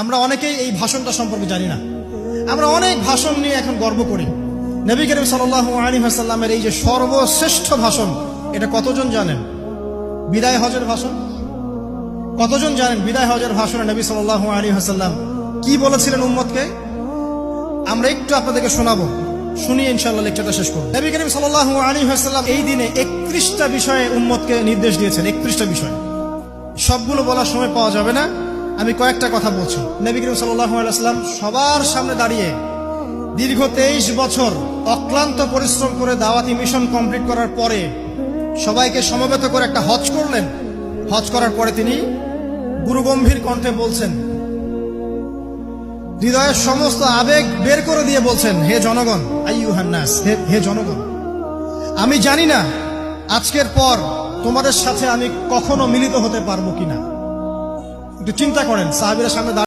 আমরা অনেকেই এই ভাষণটা সম্পর্কে জানি না। আমরা অনেক ভাষণ নিয়ে এখন গর্ব করি। নবী করিম সাল্লাল্লাহু আলাইহি ওয়াসাল্লামের এই যে সর্বশ্রেষ্ঠ ভাষণ, এটা কতজন জানেন? বিদায় হজের ভাষণ। কতজন জানেন বিদায় হজের ভাষণে নবী সাল্লাল্লাহু আলাইহি ওয়াসাল্লাম কি বলেছিলেন উম্মতকে? আমরা একটু আপনাদেরকে শোনাবো, শুনিয়ে ইনশাআল্লাহ লেকচারটা শেষ করব। নবী করিম সাল্লাল্লাহু আলাইহি ওয়াসাল্লাম এই দিনে 31টা বিষয়ে উম্মতকে নির্দেশ দিয়েছেন। 31টা বিষয়, সবগুলো বলার সময় পাওয়া যাবে না, আমি কয়েকটা কথা বলছি। নবী করিম সাল্লাল্লাহু আলাইহি ওয়াসাল্লাম সবার সামনে দাঁড়িয়ে দীর্ঘ 23 বছর অক্লান্ত পরিশ্রম করে দাওয়াতি মিশন কমপ্লিট করার পরে সবাইকে সমবেত করে একটা হজ করলেন। হজ করার পরে তিনি গুরুগম্ভীর কণ্ঠে বলছেন, হৃদয়ের সমস্ত আবেগ বের করে দিয়ে বলছেন, হে জনগণ, আইয়ুহান নাস, হে জনগণ, আমি জানি না আজকের পর তোমাদের সাথে আমি কখনো মিলিত হতে পারবো কিনা। একটু চিন্তা করেন, সাহাবীরা সামনে